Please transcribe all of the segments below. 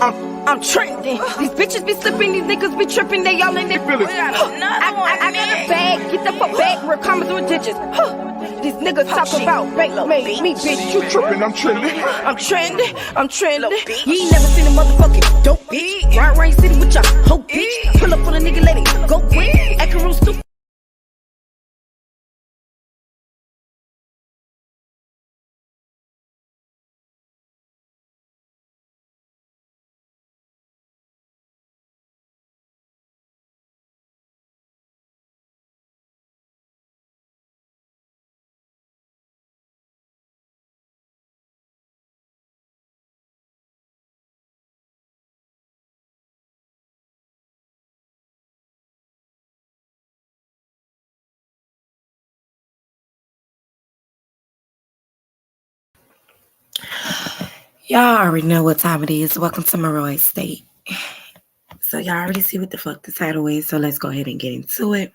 I'm trending. These bitches be slipping, these niggas be tripping, they all in their feelings. I got a bag, get the fuck back, real commas with digits. These niggas talk about bank made me, bitch. You tripping, I'm trending. I'm trending. You ain't never seen a motherfucking dope bitch. Ride around city with your hoe bitch. Pull up on a nigga, let it go quick. Acting real stupid. Y'all already know what time it is. Welcome to Maroy State. So y'all already see what the fuck the title is. So let's go ahead and get into it.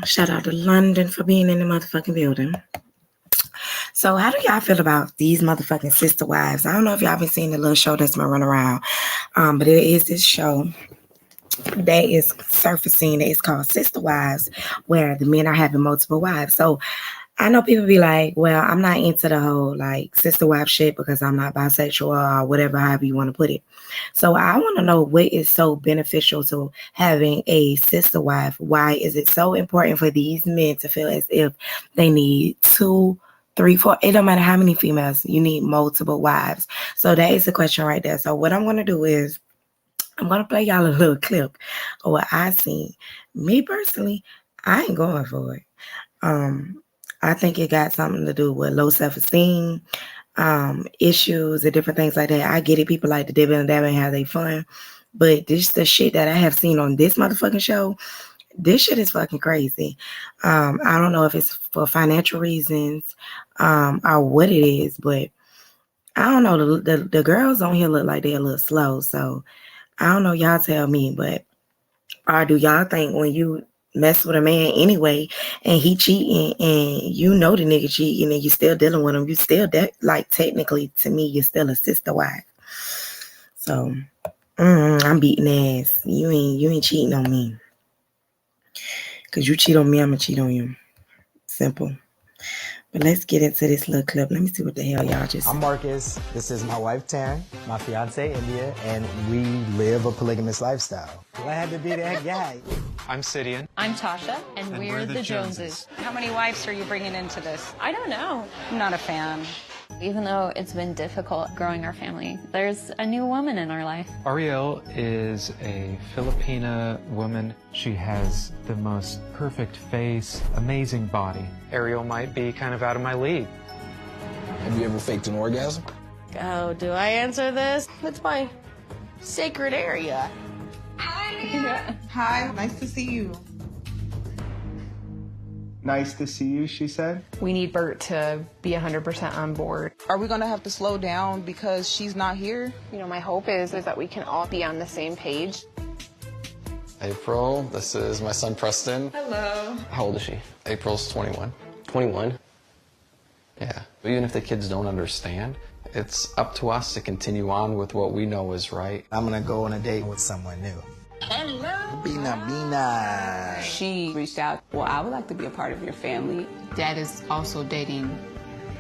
Shout out to London for being in the motherfucking building. So how do y'all feel about these motherfucking sister wives? I don't know if y'all been seeing the little show that's been running around. But it is this show that is surfacing. It's called Sister Wives, where the men are having multiple wives. So I know people be like, well, I'm not into the whole like sister wife shit because I'm not bisexual or whatever, however you want to put it. So I want to know what is so beneficial to having a sister wife. Why is it so important for these men to feel as if they need 2, 3, 4? It don't matter how many females, you need multiple wives. So that is the question right there. So what I'm going to do is I'm going to play y'all a little clip of what I seen. Me personally, I ain't going for it. I think it got something to do with low self-esteem, issues and different things like that. I get it. People like to dib and dab and have their fun. But this the shit that I have seen on this motherfucking show. This shit is fucking crazy. I don't know if it's for financial reasons or what it is, but I don't know. The girls on here look like they're a little slow. So I don't know. Y'all tell me. But or do y'all think when you mess with a man anyway and he cheating and you know the nigga cheating and you still dealing with him, you still like technically to me you're still a sister wife. So I'm beating ass. You ain't cheating on me. Cause you cheat on me, I'm gonna cheat on you. Simple. But let's get into this little clip. Let me see what the hell y'all just. I'm Marcus. This is my wife Taryn, my fiance India, and we live a polygamous lifestyle. Glad to be that guy. I'm Sidian. I'm Tasha, and we're the Joneses. How many wives are you bringing into this? I don't know. I'm not a fan. Even though it's been difficult growing our family, there's a new woman in our life. Ariel is a Filipina woman. She has the most perfect face, amazing body. Ariel might be kind of out of my league. Have you ever faked an orgasm? Oh, do I answer this? It's my sacred area. Hi. Hi, nice to see you. Nice to see you, she said. We need Bert to be 100% on board. Are we going to have to slow down because she's not here? You know, my hope is that we can all be on the same page. April, this is my son Preston. Hello. How old is she? April's 21. 21? Yeah. But even if the kids don't understand, it's up to us to continue on with what we know is right. I'm gonna go on a date with someone new. Hello. Bina. She reached out, well, I would like to be a part of your family. Dad is also dating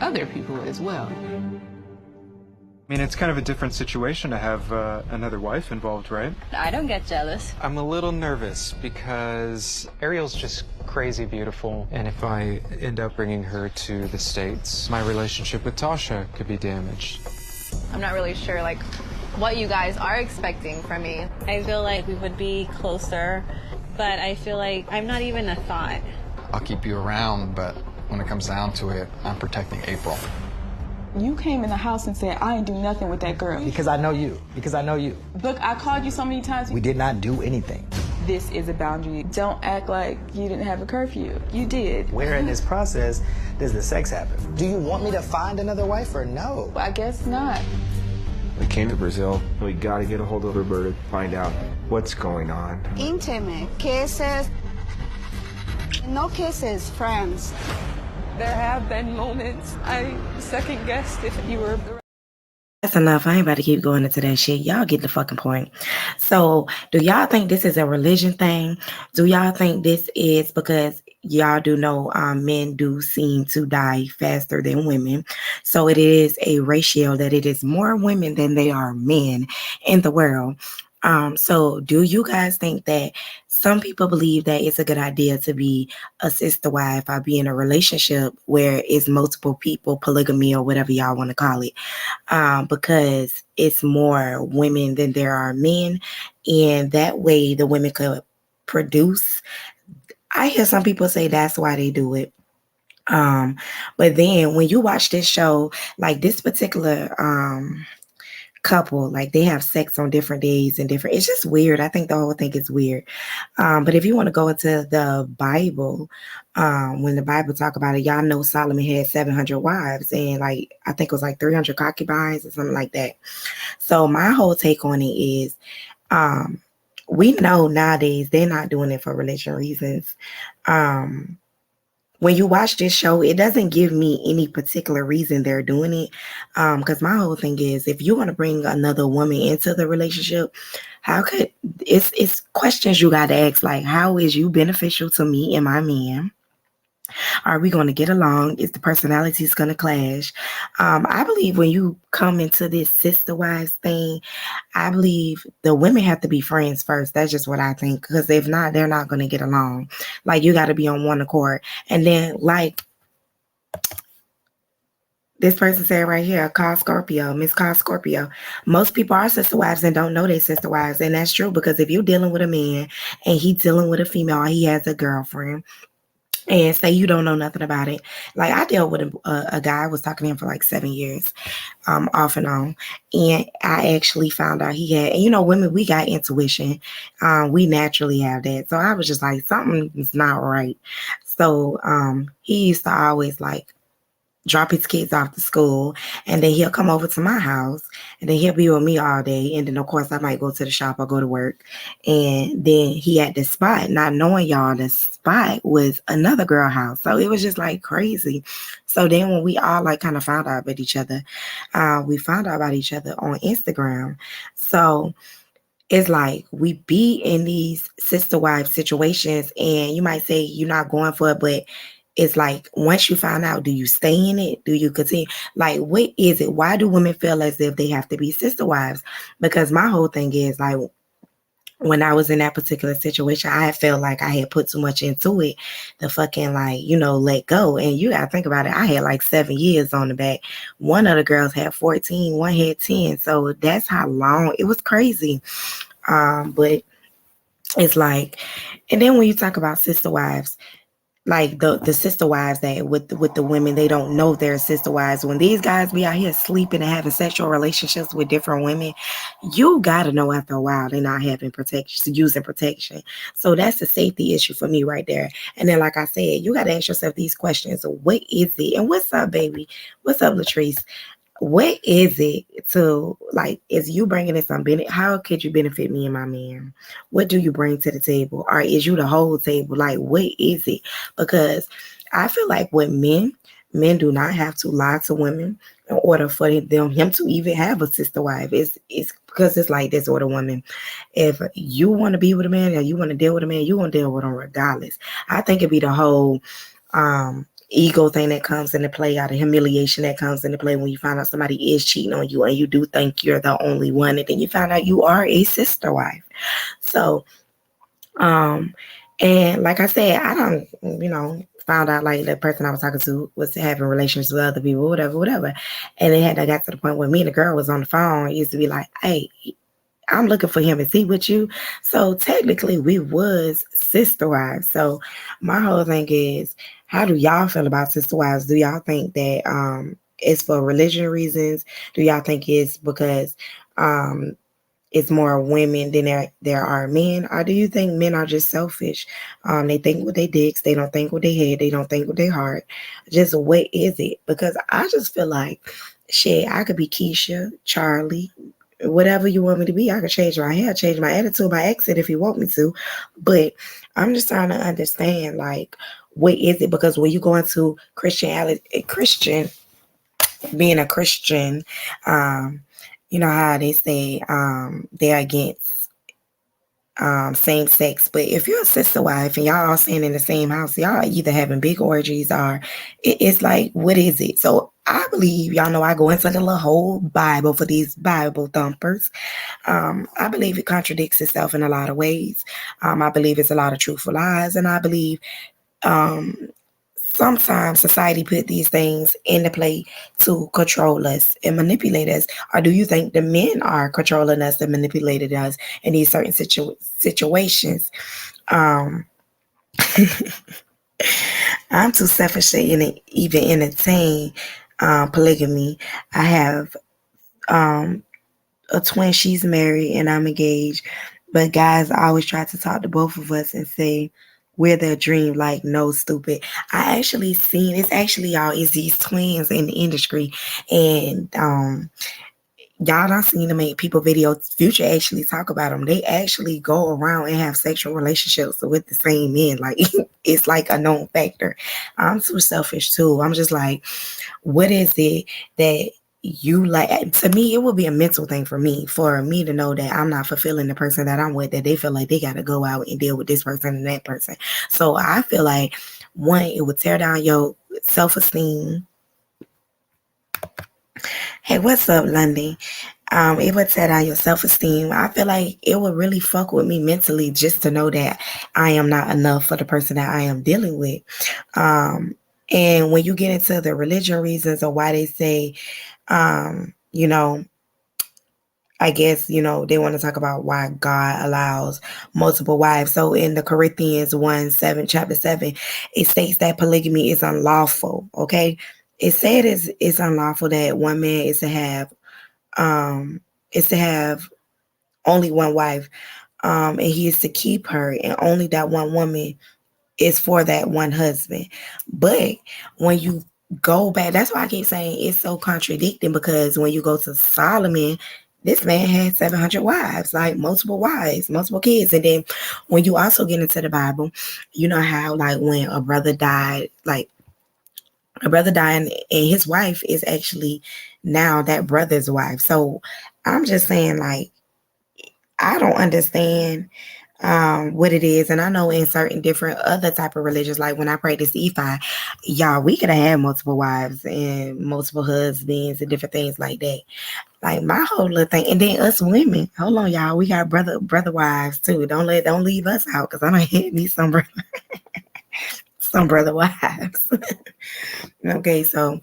other people as well. I mean, it's kind of a different situation to have another wife involved, right? I don't get jealous. I'm a little nervous because Ariel's just crazy beautiful. And if I end up bringing her to the States, my relationship with Tasha could be damaged. I'm not really sure, like, what you guys are expecting from me. I feel like we would be closer, but I feel like I'm not even a thought. I'll keep you around, but when it comes down to it, I'm protecting April. You came in the house and said, I ain't do nothing with that girl. Because I know you. Look, I called you so many times. We did not do anything. This is a boundary. Don't act like you didn't have a curfew. You did. Where in this process does the sex happen? Do you want me to find another wife or no? I guess not. We came to Brazil. We gotta get a hold of Roberta, find out what's going on. Intimate cases, no kisses, friends. There have been moments I second-guessed if you were That's enough. I ain't about to keep going into that shit. Y'all get the fucking point. So, do y'all think this is a religion thing? Do y'all think this is because y'all do know men do seem to die faster than women? So, it is a ratio that it is more women than they are men in the world. So do you guys think that some people believe that it's a good idea to be a sister wife or be in a relationship where it's multiple people, polygamy or whatever y'all want to call it, because it's more women than there are men, and that way the women could produce. I hear some people say that's why they do it. But then when you watch this show, like this particular couple, like they have sex on different days and different, it's just weird. I think the whole thing is weird. But if you want to go into the Bible, when the Bible talk about it, y'all know Solomon had 700 wives and like I think it was like 300 concubines or something like that. So my whole take on it is we know nowadays they're not doing it for religion reasons. When you watch this show, it doesn't give me any particular reason they're doing it. Because my whole thing is, if you want to bring another woman into the relationship, how could it's questions you got to ask, like, how is you beneficial to me and my man? Are we going to get along? Is the personalities going to clash? I believe when you come into this sister wives thing, I believe the women have to be friends first. That's just what I think. Because if not, they're not going to get along. Like, you got to be on one accord. And then, like, this person said right here, call Scorpio, Miss Call Scorpio. Most people are sister wives and don't know they sister wives. And that's true because if you're dealing with a man and he's dealing with a female or he has a girlfriend, and say you don't know nothing about it. Like I dealt with a guy, I was talking to him for like 7 years, off and on. And I actually found out he had, and you know, women, we got intuition. We naturally have that. So I was just like, something's not right. So he used to always like drop his kids off to school, and then he'll come over to my house, and then he'll be with me all day. And then, of course, I might go to the shop or go to work. And then he had this spot, not knowing y'all, the spot was another girl house. So it was just like crazy. So then when we all like kind of found out about each other, we found out about each other on Instagram. So it's like we be in these sister wife situations, and you might say you're not going for it, but it's like once you find out, do you stay in it? Do you continue? Like, what is it? Why do women feel as if they have to be sister wives? Because my whole thing is like, when I was in that particular situation, I felt like I had put too much into it to fucking like, you know, let go. And you gotta think about it. I had like 7 years on the back. One of the girls had 14, one had 10. So that's how long it was crazy. But it's like, and then when you talk about sister wives, like the sister wives that with the women, they don't know they're sister wives. When these guys be out here sleeping and having sexual relationships with different women, you gotta know after a while they're not having protection, using protection. So that's a safety issue for me right there. And then, like I said, you gotta ask yourself these questions: what is it? And what's up, baby? What's up, Latrice? What is it to like, is you bringing in some benefit? How could you benefit me and my man? What do you bring to the table? Or is you the whole table? Like, what is it? Because I feel like with men do not have to lie to women in order for him to even have a sister wife. It's because it's like this with a woman. If you want to be with a man or you want to deal with a man, you want to deal with him regardless. I think it'd be the whole ego thing that comes into play, out of humiliation that comes into play when you find out somebody is cheating on you and you do think you're the only one, and then you find out you are a sister wife. So and like I said, I don't, you know, found out like the person I was talking to was having relations with other people, whatever. And I got to the point where me and the girl was on the phone. It used to be like, hey, I'm looking for him. Is he with you? So technically we was sister wives. So my whole thing is, how do y'all feel about sister wives? Do y'all think that it's for religion reasons? Do y'all think it's because it's more women than there are men? Or do you think men are just selfish? They think with their dicks, they don't think with their head, they don't think with their heart. Just what is it? Because I just feel like, shit, I could be Keisha, Charlie, whatever you want me to be. I could change my hair, change my attitude, my accent if you want me to. But I'm just trying to understand, like, what is it? Because when you go into Christianity, being a Christian, you know how they say they're against same sex, but if you're a sister wife and y'all all staying in the same house, y'all either having big orgies or it's like, what is it? So I believe, y'all know I go into the little whole Bible for these Bible thumpers. I believe it contradicts itself in a lot of ways. I believe it's a lot of truthful lies, and I believe sometimes society put these things into play to control us and manipulate us. Or do you think the men are controlling us and manipulating us in these certain situations? Um, I'm too selfish to even entertain polygamy. I have a twin. She's married and I'm engaged. But guys always try to talk to both of us and say we're their dream. Like, no, stupid. I actually seen it's actually y'all is these twins in the industry, and y'all done seen them make people videos. Future actually talk about them. They actually go around and have sexual relationships with the same men. Like it's like a known factor. I'm too selfish too. I'm just like, what is it that you like? To me, it would be a mental thing for me to know that I'm not fulfilling the person that I'm with, that they feel like they got to go out and deal with this person and that person. So I feel like, one, it would tear down your self-esteem. Hey, what's up, Lundy? It would tear down your self-esteem. I feel like it would really fuck with me mentally just to know that I am not enough for the person that I am dealing with. And when you get into the religion reasons or why they say, you know, I guess, you know, they want to talk about why God allows multiple wives. So in the Corinthians chapter 7, it states that polygamy is unlawful. Okay. It said it's unlawful that one man is to have only one wife, and he is to keep her, and only that one woman is for that one husband. But when you go back, that's why I keep saying it's so contradicting, because when you go to Solomon, this man had 700 wives, like multiple wives, multiple kids. And then when you also get into the Bible, you know how like when a brother died, and his wife is actually now that brother's wife. So I'm just saying, like, I don't understand what it is. And I know in certain different other type of religions, like when I practice EFI, y'all, we could have had multiple wives and multiple husbands and different things like that. Like my whole little thing. And then us women, hold on, y'all, we got brother wives too. Don't leave us out, because I don't hit me some brother wives. Okay, so,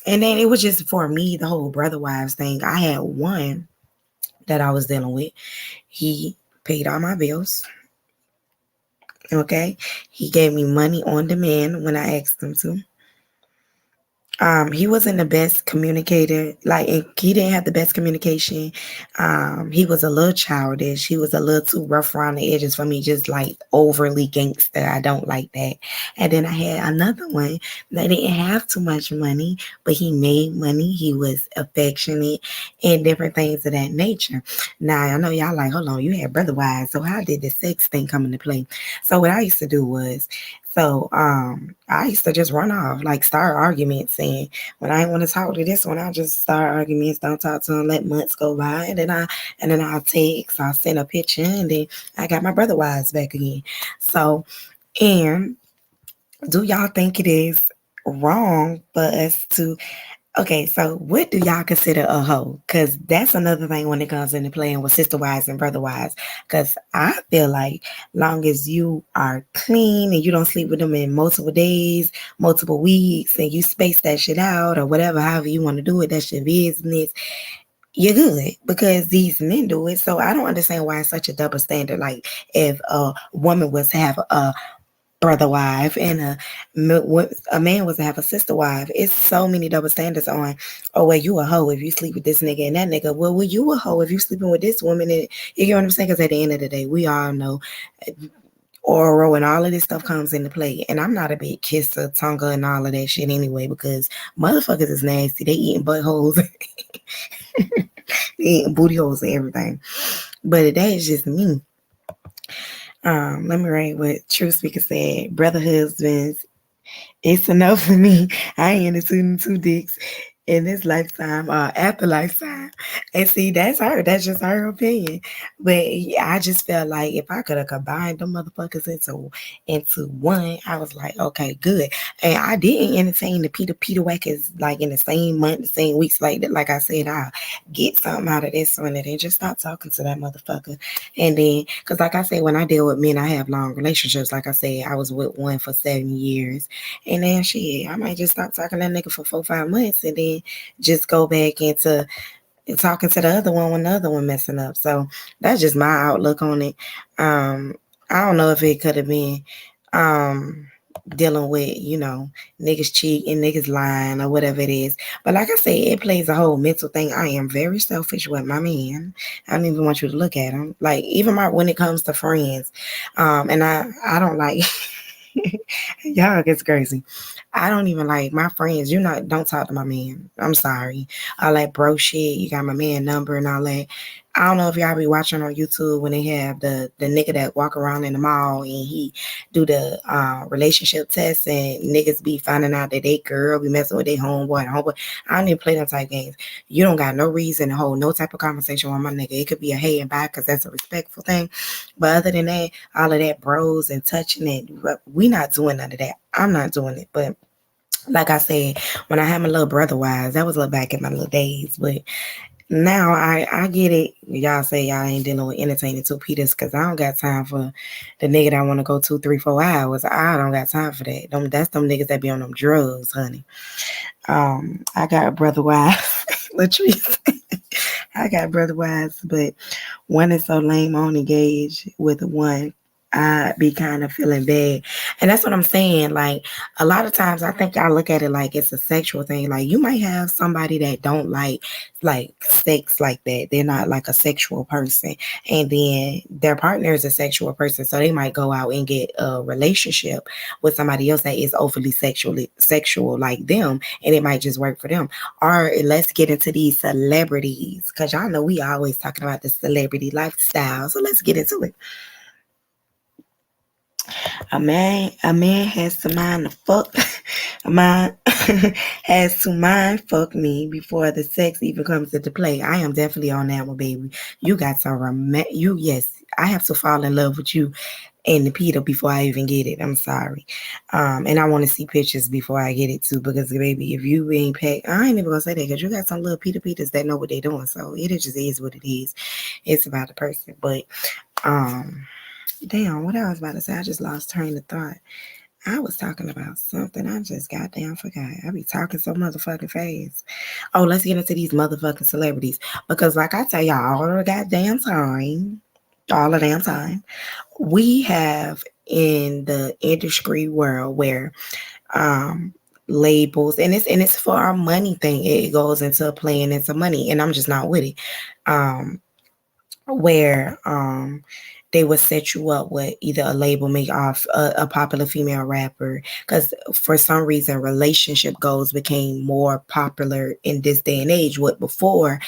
and then it was just for me, the whole brother wives thing. I had one that I was dealing with. He paid all my bills. Okay. He gave me money on demand when I asked him to. He wasn't the best communicator. Like, he didn't have the best communication. He was a little childish. He was a little too rough around the edges for me, just like overly gangster. I don't like that. And then I had another one that didn't have too much money, but he made money. He was affectionate and different things of that nature. Now, I know y'all like, hold on, you had brother wives. So how did the sex thing come into play? So what I used to do was, I used to just run off, like start arguments, and when I want to talk to this one, I just start arguments, don't talk to them, let months go by, and then I'll text, I'll send a picture, and then I got my brother wives back again. So, and do y'all think it is wrong for us to? Okay, so what do y'all consider a hoe? Because that's another thing when it comes into playing with sister wives and brother wives. Because I feel like long as you are clean and you don't sleep with them in multiple days, multiple weeks, and you space that shit out or whatever, however you want to do it, that's your business, you're good, because these men do it. So I don't understand why it's such a double standard. Like if a woman was to have a brother wife and a man was to have a sister wife, it's so many double standards on, oh well, you a hoe if you sleep with this nigga and that nigga. Well, you a hoe if you sleeping with this woman? And you know what I'm saying? Because at the end of the day, we all know oral and all of this stuff comes into play. And I'm not a big kisser, tongue and all of that shit anyway, because motherfuckers is nasty. They eating buttholes, they eating booty holes and everything. But that is just me. Let me read what True Speaker said. Brother husbands, it's enough for me. I ain't into two dicks. in this lifetime or after lifetime. And see, that's her. That's just her opinion. But yeah, I just felt like if I could have combined them motherfuckers into one, I was like, okay, good. And I didn't entertain the Peter Wackers like in the same month, the same weeks. Like I said, I'll get something out of this one and then just stop talking to that motherfucker. And then, because like I said, when I deal with men, I have long relationships. Like I said, I was with one for 7 years. And then shit, I might just stop talking to that nigga for 4 5 months and then just go back into talking to the other one when the other one messing up. So that's just my outlook on it. I don't know if it could have been dealing with, niggas cheating, niggas lying, or whatever it is. But like I said, it plays a whole mental thing. I am very selfish with my man. I don't even want you to look at him. Like even when it comes to friends, and I don't like. Y'all gets crazy. I don't even like my friends. Don't talk to my man. I'm sorry. All that bro shit. You got my man number and all that. I don't know if y'all be watching on YouTube when they have the nigga that walk around in the mall and he do the relationship test and niggas be finding out that they girl be messing with their homeboy. I don't even play them type games. You don't got no reason to hold no type of conversation with my nigga. It could be a hey and bye because that's a respectful thing. But other than that, all of that bros and touching it, we not doing none of that. I'm not doing it. But like I said, when I had my little brother wives, that was a little back in my little days. But now I get it. Y'all say y'all ain't dealing with entertaining two Peters because I don't got time for the nigga that want to go 2, 3, 4 hours. I don't got time for that. That's them niggas that be on them drugs, honey. I got a brother wife, Latrice. I got brother wives, but one is so lame on engaged with one. I be kind of feeling bad. And that's what I'm saying. Like a lot of times I think I look at it like it's a sexual thing. Like you might have somebody that don't like sex like that. They're not like a sexual person. And then their partner is a sexual person. So they might go out and get a relationship with somebody else that is overly sexual like them. And it might just work for them. Or let's get into these celebrities. Cause y'all know we always talking about the celebrity lifestyle. So let's get into it. A man has to mind the fuck. A man has to mind fuck me before the sex even comes into play. I am definitely on that one, baby. You got to yes, I have to fall in love with you and the Peter before I even get it. I'm sorry. And I want to see pictures before I get it too, because baby, if you ain't packed, I ain't even gonna say that because you got some little Peters that know what they're doing. So it just is what it is. It's about the person. But damn, what I was about to say, I just lost train of thought. I was talking about something. I just goddamn forgot. I be talking so motherfucking fast. Oh, let's get into these motherfucking celebrities. Because like I tell y'all all the damn time, we have in the industry world where labels and it's for our money thing. It goes into playing into money. And I'm just not with it. Where they would set you up with either a label make off a popular female rapper, because for some reason relationship goals became more popular in this day and age. What before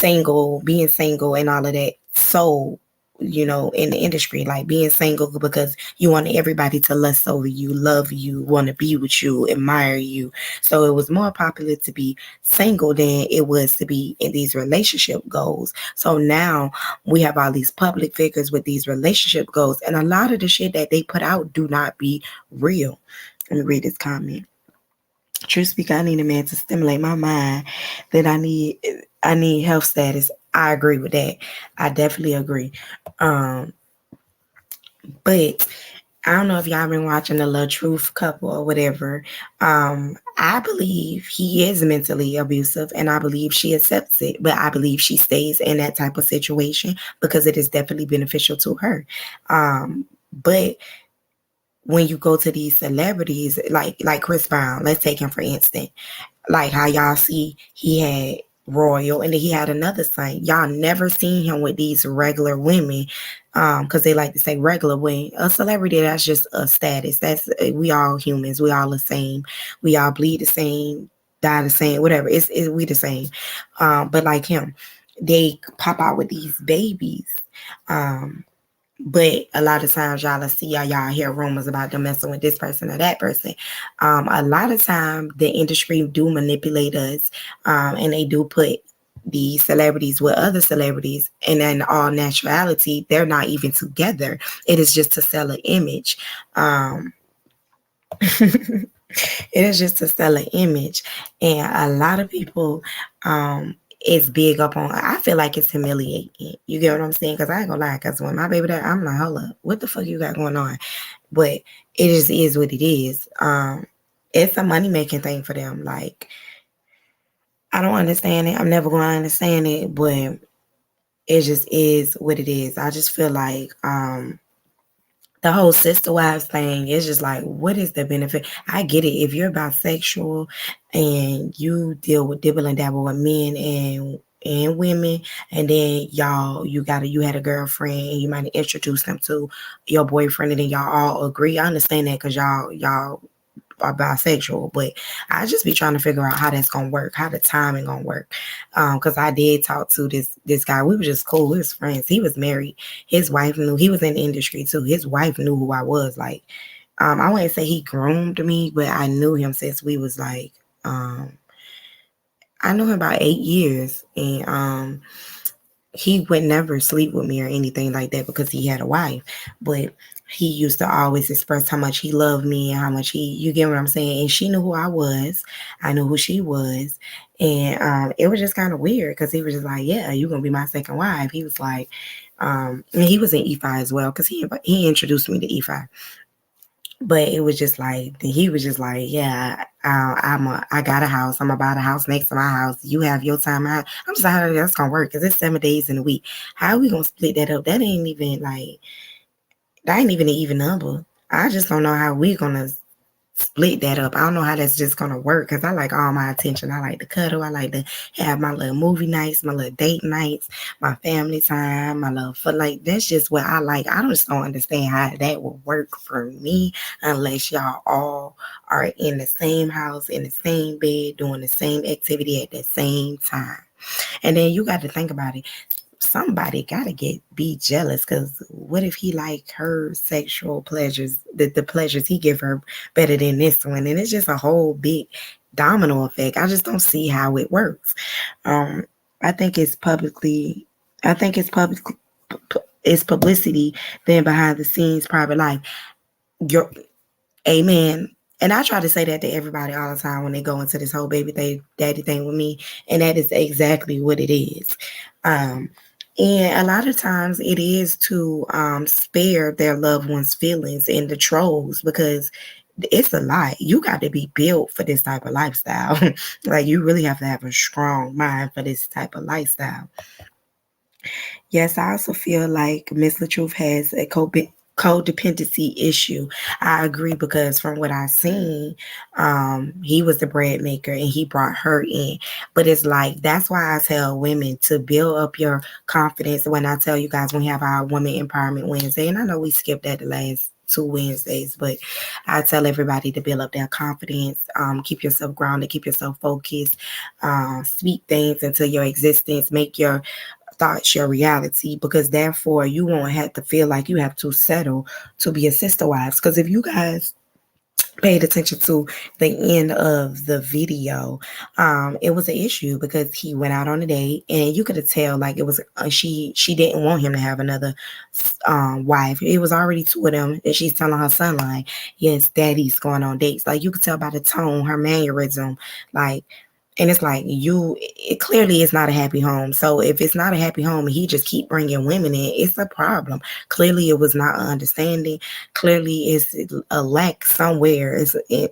being single and all of that, so in the industry, like being single because you want everybody to lust over you, love you, want to be with you, admire you. So it was more popular to be single than it was to be in these relationship goals. So now we have all these public figures with these relationship goals, and a lot of the shit that they put out do not be real. Let me read this comment. True speak, I need a man to stimulate my mind. That I need health status. I agree with that. I definitely agree. But I don't know if y'all been watching the Love Truth couple or whatever. I believe he is mentally abusive and I believe she accepts it, but I believe she stays in that type of situation because it is definitely beneficial to her. But when you go to these celebrities, like Chris Brown, let's take him for instance, like how y'all see he had Royal and then he had another son. Y'all never seen him with these regular women, because they like to say regular women. A celebrity, that's just a status. That's we all humans. We all the same. We all bleed the same, die the same, whatever. It's we the same. But like him, they pop out with these babies. But a lot of times y'all will see y'all hear rumors about them messing with this person or that person. A lot of time the industry do manipulate us, and they do put the celebrities with other celebrities, and in all naturality, they're not even together. It is just to sell an image. It is just to sell an image. And a lot of people is big up on, I feel like it's humiliating. You get what I'm saying? Because I ain't gonna lie, because when my baby died, I'm like, hold up, what the fuck you got going on? But it just is what it is. It's a money making thing for them. Like, I don't understand it. I'm never going to understand it, but it just is what it is. I just feel like the whole sister wives thing is just like, what is the benefit? I get it. If you're bisexual and you deal with dibble and dabble with men and women, and then you had a girlfriend and you might introduce them to your boyfriend, and then y'all all agree. I understand that because y'all are bisexual, but I just be trying to figure out how that's gonna work, how the timing gonna work. Because I did talk to this guy. We were just cool. We was friends. He was married. His wife knew. He was in the industry too. His wife knew who I was. Like, I wouldn't say he groomed me, but I knew him since we was like, I knew him about 8 years, and he would never sleep with me or anything like that because he had a wife. But he used to always express how much he loved me and how much you get what I'm saying? And she knew who I was. I knew who she was. And it was just kind of weird because he was just like, yeah, you're going to be my second wife. He was like, and he was in E5 as well because he introduced me to E5. But it was just like, he was just like, yeah, I got a house. I'm about a house next to my house. You have your time out. I'm just like, how that's going to work? Because it's 7 days in a week. How are we going to split that up? That ain't even an even number. I just don't know how we're going to split that up. I don't know how that's just going to work because I like all my attention. I like to cuddle. I like to have my little movie nights, my little date nights, my family time, my little fun. Like, that's just what I like. I just don't understand how that will work for me unless y'all all are in the same house, in the same bed, doing the same activity at the same time. And then you got to think about it. Somebody gotta be jealous because what if he like her sexual pleasures, the pleasures he give her better than this one, and it's just a whole big domino effect. I just don't see how it works. I think it's publicity than behind the scenes private life. Amen. And I try to say that to everybody all the time when they go into this whole baby daddy thing with me, and that is exactly what it is. And a lot of times it is to spare their loved ones' feelings and the trolls because it's a lot. You got to be built for this type of lifestyle. Like, you really have to have a strong mind for this type of lifestyle. Yes, I also feel like Miss LaTruth has a codependency issue. I agree because from what I've seen, he was the bread maker and he brought her in. But it's like, that's why I tell women to build up your confidence. When I tell you guys, we have our Women Empowerment Wednesday, and I know we skipped that the last 2 Wednesdays, but I tell everybody to build up their confidence, keep yourself grounded, keep yourself focused, speak things into your existence, make your thoughts your reality, because therefore you won't have to feel like you have to settle to be a sister wives. Because if you guys paid attention to the end of the video, it was an issue because he went out on a date and you could have tell like it was she didn't want him to have another wife. It was already 2 of them, and she's telling her son like, yes, daddy's going on dates. Like, you could tell by the tone, her mannerism, like. And it's like, it clearly is not a happy home. So if it's not a happy home and he just keep bringing women in, it's a problem. Clearly it was not an understanding. Clearly it's a lack somewhere.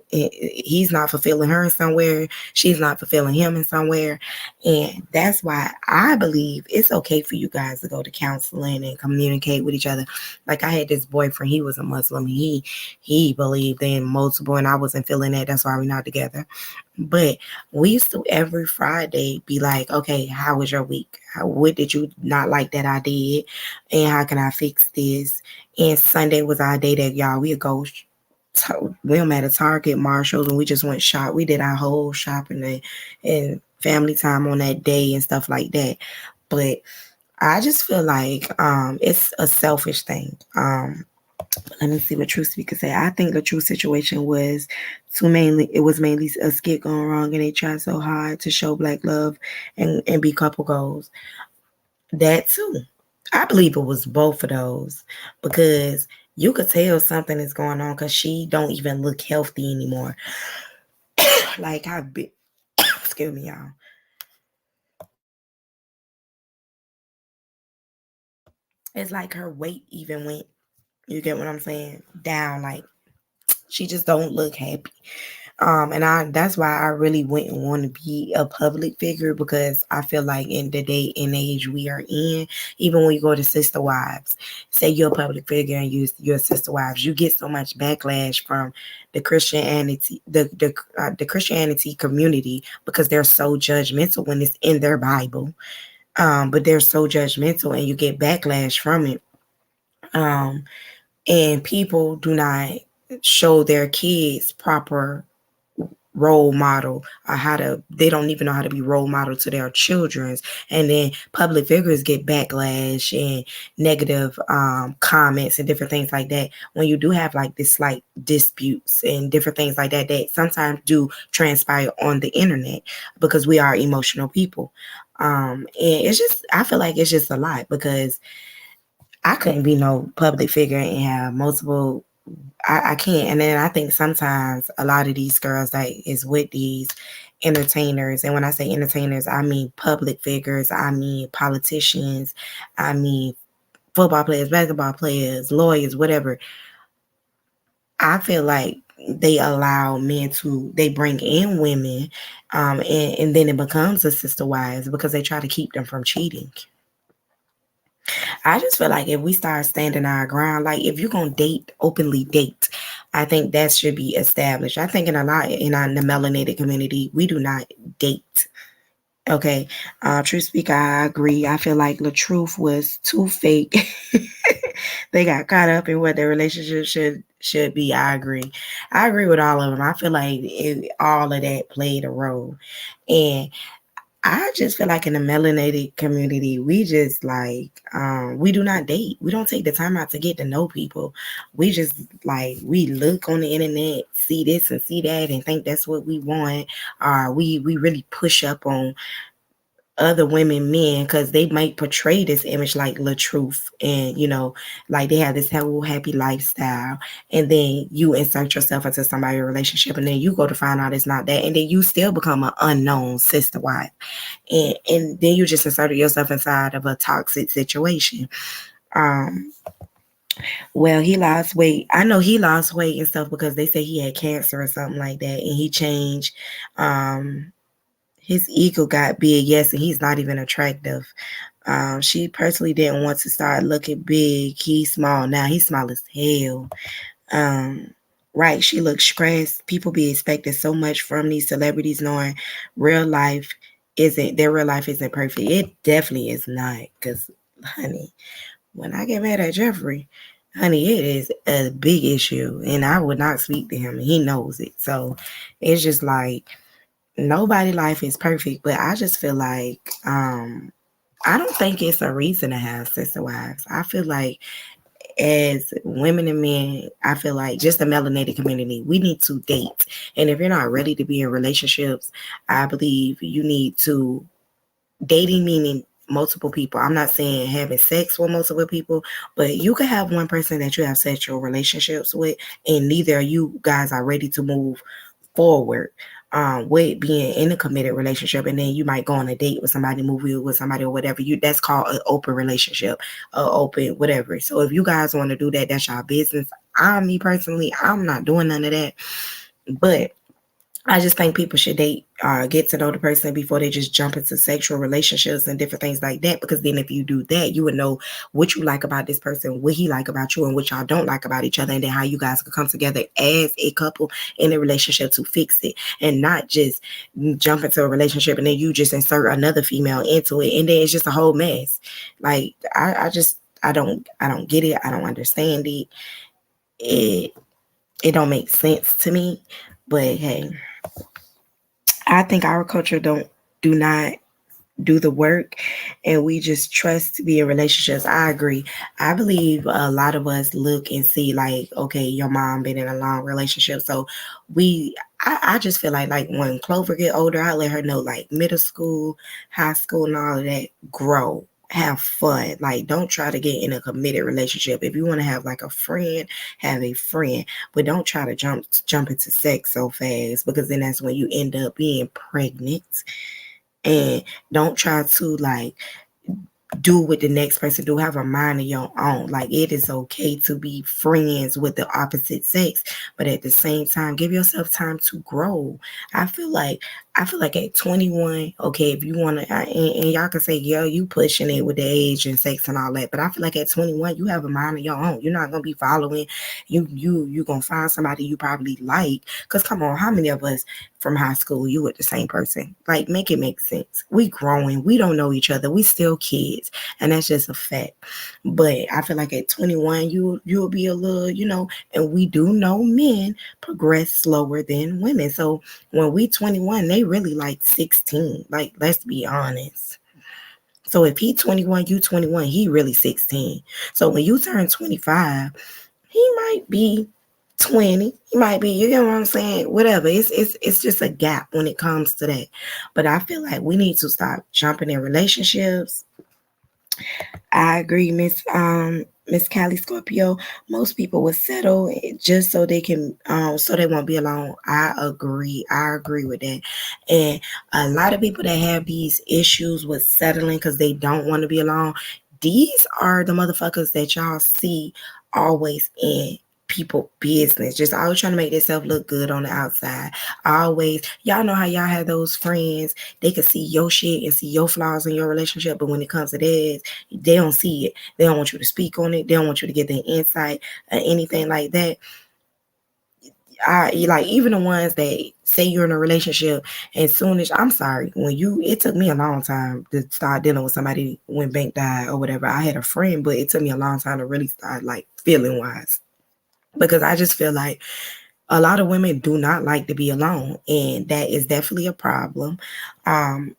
He's not fulfilling her in somewhere. She's not fulfilling him in somewhere. And that's why I believe it's okay for you guys to go to counseling and communicate with each other. Like, I had this boyfriend, he was a Muslim. He believed in multiple, and I wasn't feeling that. That's why we're not together. But we used to every Friday be like, okay, how was your week? What did you not like that I did? And how can I fix this? And Sunday was our day that y'all, we'd go, we met at Target, Marshalls, and we just went shop. We did our whole shopping and family time on that day and stuff like that. But I just feel like it's a selfish thing. Let me see what True Speaker say. I think the true situation was mainly a skit going wrong, and they tried so hard to show black love and be couple goals. That too. I believe it was both of those because you could tell something is going on because she don't even look healthy anymore. Like I've been, excuse me, y'all. It's like her weight even went. You get what I'm saying? Down. Like she just don't look happy. And that's why I really wouldn't want to be a public figure because I feel like in the day and age we are in, even when you go to sister wives, say you're a public figure and you're sister wives, you get so much backlash from the Christianity, the Christianity community because they're so judgmental when it's in their Bible. But they're so judgmental and you get backlash from it. And people do not show their kids proper role model or they don't even know how to be role model to their children's, and then public figures get backlash and negative comments and different things like that when you do have like this slight disputes and different things like that sometimes do transpire on the internet because we are emotional people. And it's just, I feel like it's just a lot because I couldn't be no public figure and have multiple. I can't. And then I think sometimes a lot of these girls that is with these entertainers, and when I say entertainers, I mean public figures, I mean politicians, I mean football players, basketball players, lawyers, whatever. I feel like they allow they bring in women, and then it becomes a sister wives because they try to keep them from cheating. I just feel like if we start standing our ground, like if you're gonna openly date, I think that should be established. I think in the melanated community, we do not date. Okay. True speaker, I agree. I feel like the truth was too fake. They got caught up in what their relationship should be. I agree. I agree with all of them. I feel like all of that played a role. And I just feel like in the melanated community, we just like, we do not date. We don't take the time out to get to know people. We just like, we look on the internet, see this and see that and think that's what we want. We really push up on other women, men, because they might portray this image like the truth and like they have this whole happy lifestyle, and then you insert yourself into somebody's relationship and then you go to find out it's not that, and then you still become an unknown sister wife, and then you just inserted yourself inside of a toxic situation. Well, he lost weight. I know he lost weight and stuff because they say he had cancer or something like that, and he changed. His ego got big, yes, and he's not even attractive. She personally didn't want to start looking big. He's small now. He's small as hell. Right, she looks stressed. People be expecting so much from these celebrities, knowing their real life isn't perfect. It definitely is not. Because, honey, when I get mad at Jeffrey, honey, it is a big issue, and I would not speak to him, and he knows it. So it's just like, nobody life is perfect, but I just feel like I don't think it's a reason to have sister wives. I feel like as women and men, I feel like just the melanated community, we need to date. And if you're not ready to be in relationships, I believe you need to dating, meaning multiple people. I'm not saying having sex with multiple people, but you could have one person that you have sexual relationships with, and neither of you guys are ready to move forward with being in a committed relationship, and then you might go on a date with somebody, movie with somebody or whatever. That's called an open relationship, open whatever. So if you guys want to do that, that's your business. Me personally, I'm not doing none of that, but I just think people should date, get to know the person before they just jump into sexual relationships and different things like that. Because then if you do that, you would know what you like about this person, what he like about you, and what y'all don't like about each other. And then how you guys could come together as a couple in a relationship to fix it, and not just jump into a relationship and then you just insert another female into it. And then it's just a whole mess. Like, I don't get it. I don't understand it. It don't make sense to me. But hey, I think our culture do not do the work and we just trust to be in relationships. I agree. I believe a lot of us look and see like, okay, your mom been in a long relationship. So I just feel like when Clover get older, I let her know like middle school, high school and all of that, grow. Have fun. Like, don't try to get in a committed relationship. If you want to have like a friend, have a friend, but don't try to jump into sex so fast because then that's when you end up being pregnant. And don't try to like do what the next person do. Have a mind of your own. Like, it is okay to be friends with the opposite sex, but at the same time, give yourself time to grow. I feel like at 21, okay, if you want to, and y'all can say, yo, you pushing it with the age and sex and all that, but I feel like at 21, you have a mind of your own. You're not gonna be following. You gonna find somebody you probably like. Cause come on, how many of us from high school you with the same person? Like, make it make sense. We growing. We don't know each other. We still kids. And that's just a fact. But I feel like at 21, you'll be a little, and we do know men progress slower than women. So when we 21, they really like 16. Like, let's be honest. So if he 21, you 21, he really 16. So when you turn 25, he might be 20. He might be, you get what I'm saying? Whatever. It's just a gap when it comes to that. But I feel like we need to stop jumping in relationships. I agree, Miss Callie Scorpio. Most people will settle just so they can so they won't be alone. I agree. I agree with that. And a lot of people that have these issues with settling because they don't want to be alone, these are the motherfuckers that y'all see always in people business, just always trying to make themselves look good on the outside. Always, y'all know how y'all have those friends, they can see your shit and see your flaws in your relationship, but when it comes to theirs, they don't see it. They don't want you to speak on it. They don't want you to get their insight or anything like that. Like, even the ones that say you're in a relationship, as soon as, I'm sorry, it took me a long time to start dealing with somebody when Bank died or whatever. I had a friend, but it took me a long time to really start like feeling wise. Because I just feel like a lot of women do not like to be alone, and that is definitely a problem. And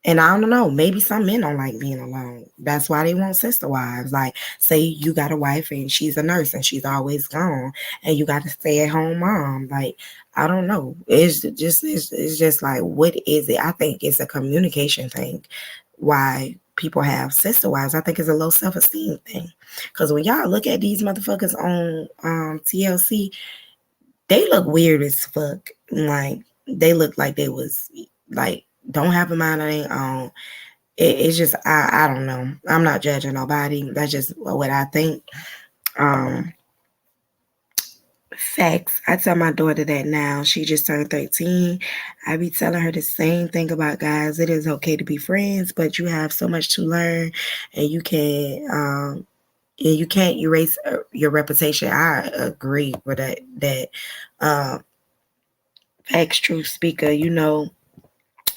I don't know, maybe some men don't like being alone. That's why they want sister wives. Like, say you got a wife and she's a nurse and she's always gone, and you got to stay at home mom. Like, I don't know. It's just like, what is it? I think it's a communication thing. Why people have sister wives, I think it's a low self-esteem thing. Because when y'all look at these motherfuckers on TLC, they look weird as fuck. Like, they look like they was like, don't have a mind of their own. It's just, I don't know. I'm not judging nobody. That's just what I think. Facts. I tell my daughter that now. She just turned 13. I be telling her the same thing about guys. It is okay to be friends, but you have so much to learn, and you can't erase your reputation. I agree with that. Facts, truth speaker.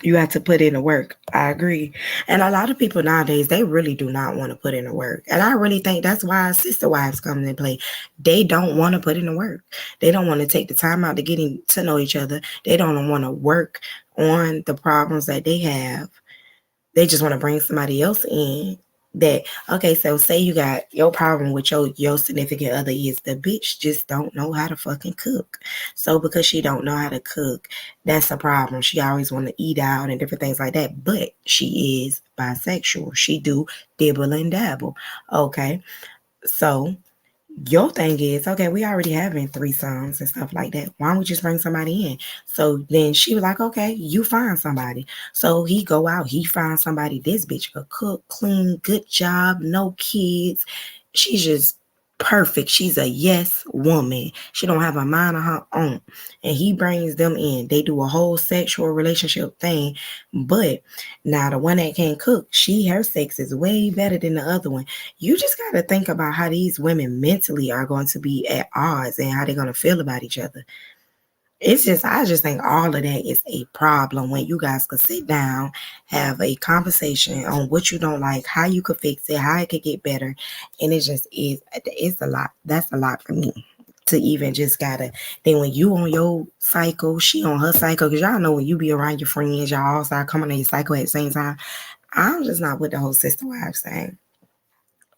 You have to put in the work. I agree. And a lot of people nowadays, they really do not want to put in the work. And I really think that's why sister wives come into play. They don't want to put in the work. They don't want to take the time out to getting to know each other. They don't want to work on the problems that they have. They just want to bring somebody else in. Okay, so say you got your problem with your significant other is the bitch just don't know how to fucking cook. So because she don't know how to cook, that's a problem. She always want to eat out and different things like that. But she is bisexual. She do dibble and dabble. Okay, so your thing is, okay, we already having threesomes and stuff like that. Why don't we just bring somebody in? So then she was like, okay, you find somebody. So he go out, he finds somebody. This bitch could cook, clean, good job, no kids. She's just perfect. She's a yes woman. She don't have a mind of her own. And he brings them in. They do a whole sexual relationship thing. But now the one that can't cook, her sex is way better than the other one. You just got to think about how these women mentally are going to be at odds and how they're going to feel about each other. I just think all of that is a problem when you guys could sit down, have a conversation on what you don't like, how you could fix it, how it could get better. And it's a lot. That's a lot for me to even just gotta, then when you on your cycle, she on her cycle, because y'all know when you be around your friends, y'all all start coming on your cycle at the same time. I'm just not with the whole sister wives thing.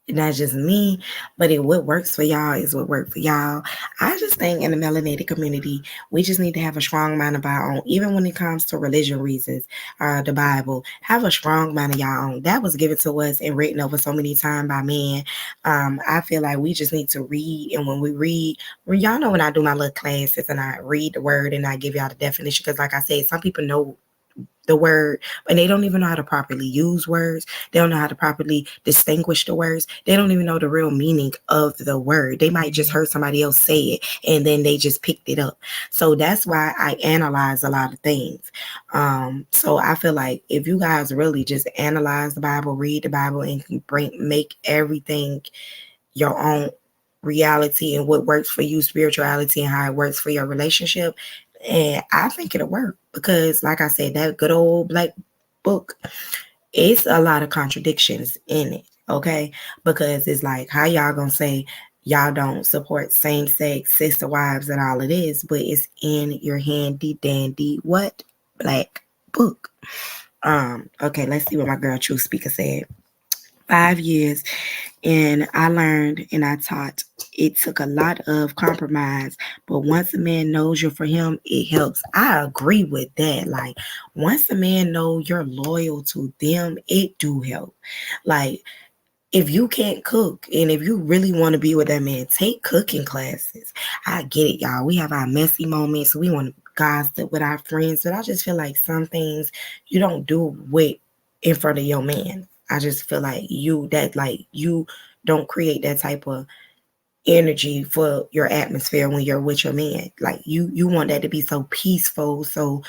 And that's just me, but what works for y'all is what works for y'all. I just think in the melanated community, we just need to have a strong mind of our own, even when it comes to religion reasons, the Bible. Have a strong mind of your own. That was given to us and written over so many times by men. I feel like we just need to read, and when we read, well, y'all know when I do my little classes and I read the word and I give y'all the definition, because like I said, some people know the word, and they don't even know how to properly use words. They don't know how to properly distinguish the words. They don't even know the real meaning of the word. They might just heard somebody else say it and then they just picked it up. So that's why I analyze a lot of things. So I feel like if you guys really just analyze the Bible, read the Bible, and make everything your own reality and what works for you, spirituality, and how it works for your relationship, and I think it'll work, because like I said, that good old black book, it's a lot of contradictions in it, okay? Because it's like, how y'all gonna say y'all don't support same-sex sister wives and all it is, but it's in your handy dandy what? Black book. Okay, let's see what my girl True Speaker said. 5 years, and I learned and I taught. It took a lot of compromise, but once a man knows you're for him, it helps. I agree with that. Like, once a man know you're loyal to them, it do help. Like, if you can't cook and if you really want to be with that man, take cooking classes. I get it, y'all. We have our messy moments. We want to gossip with our friends, but I just feel like some things you don't do with in front of your man. I just feel like you don't create that type of energy for your atmosphere when you're with your man. Like, you want that to be so peaceful, so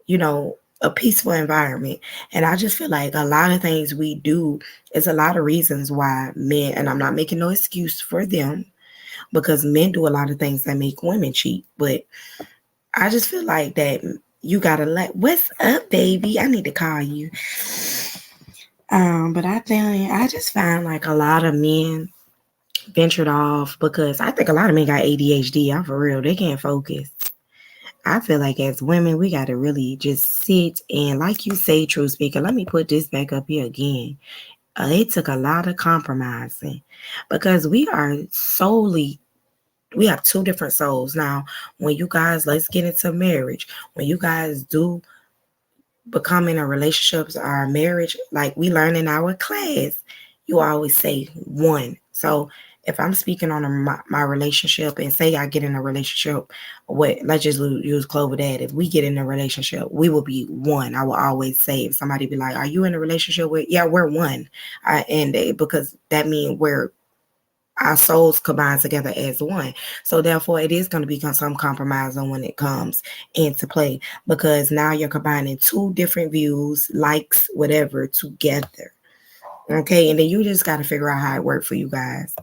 a peaceful environment. And I just feel like a lot of things we do is a lot of reasons why men, and I'm not making no excuse for them, because men do a lot of things that make women cheat. But I just feel like that you gotta what's up, baby? I need to call you. But I just find like a lot of men ventured off, because I think a lot of men got ADHD. I'm for real. They can't focus. I feel like as women, we got to really just sit and, like you say, True Speaker, let me put this back up here again. It took a lot of compromising, because we have two different souls. Now, when you guys, let's get into marriage. When you guys do become in a relationship or a marriage, like we learn in our class, you always say one. So if I'm speaking on my relationship, and say I get in a relationship with, let's just use Clover Dad. If we get in a relationship, we will be one. I will always say, if somebody be like, are you in a relationship with, yeah, we're one. Because that means our souls combine together as one. So therefore, it is going to become some compromise on when it comes into play, because now you're combining two different views, likes, whatever, together. Okay, and then you just got to figure out how it works for you guys.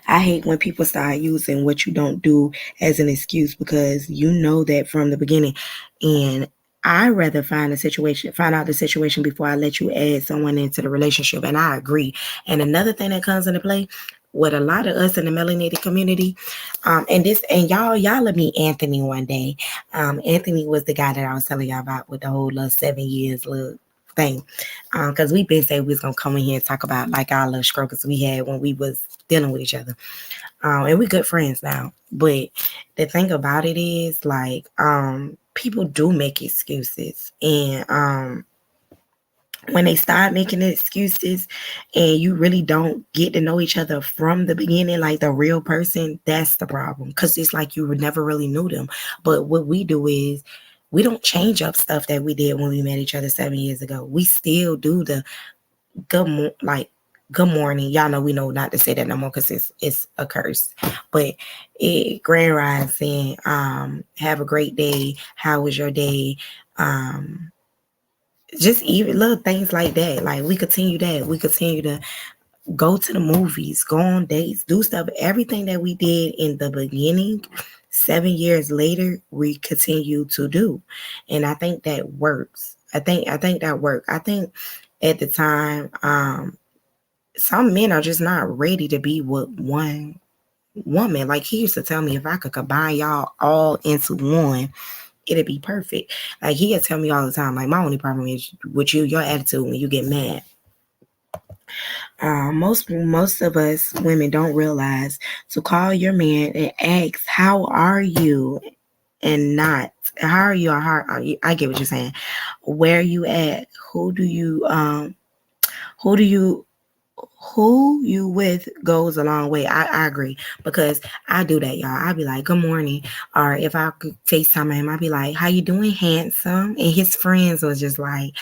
I hate when people start using what you don't do as an excuse, because you know that from the beginning. And I rather find out the situation before I let you add someone into the relationship. And I agree. And another thing that comes into play with a lot of us in the melanated community, and y'all let me Anthony one day. Anthony was the guy that I was telling y'all about with the whole 7 years thing. Because we been saying we was gonna come in here and talk about like our little struggles we had when we was dealing with each other. And we're good friends now. But the thing about it is, like, people do make excuses. And when they start making excuses and you really don't get to know each other from the beginning, like the real person, that's the problem. Because it's like you never really knew them. But what we do is we don't change up stuff that we did when we met each other 7 years ago. We still do the good morning. Y'all know we know not to say that no more, because it's a curse. But grand rising, have a great day. How was your day? Just even little things like that. Like, we continue that. We continue to go to the movies, go on dates, do stuff. Everything that we did in the beginning, 7 years later, we continue to do. And I think that works. I think that worked. I think at the time, some men are just not ready to be with one woman. Like, he used to tell me, if I could combine y'all all into one, it'll be perfect. Like he'll tell me all the time, like my only problem is with you, your attitude when you get mad. Most of us women don't realize to call your man and ask, "How are you?" and not, "How are you?" or "How are you?" I get what you're saying. Where you at? Who do you who you with goes a long way. I agree because I do that, y'all. I be like, "Good morning," or if I could FaceTime him, I'd be like, "How you doing, handsome?" And his friends was just like,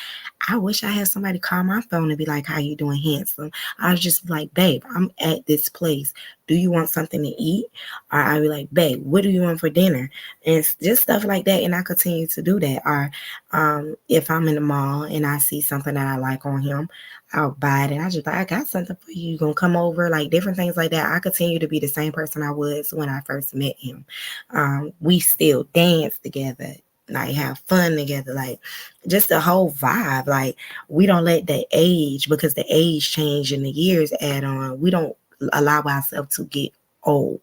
"I wish I had somebody call my phone and be like, 'How you doing, handsome?'" I was just like, "Babe, I'm at this place. Do you want something to eat?" Or I'd be like, "Babe, what do you want for dinner?" And it's just stuff like that. And I continue to do that. Or if I'm in the mall and I see something that I like on him, I'll buy it. And I just like, "I got something for you. You gonna come over?" Like different things like that. I continue to be the same person I was when I first met him. We still dance together, like have fun together, like just the whole vibe. Like we don't let the age, because the age change and the years add on. We don't allow ourselves to get old.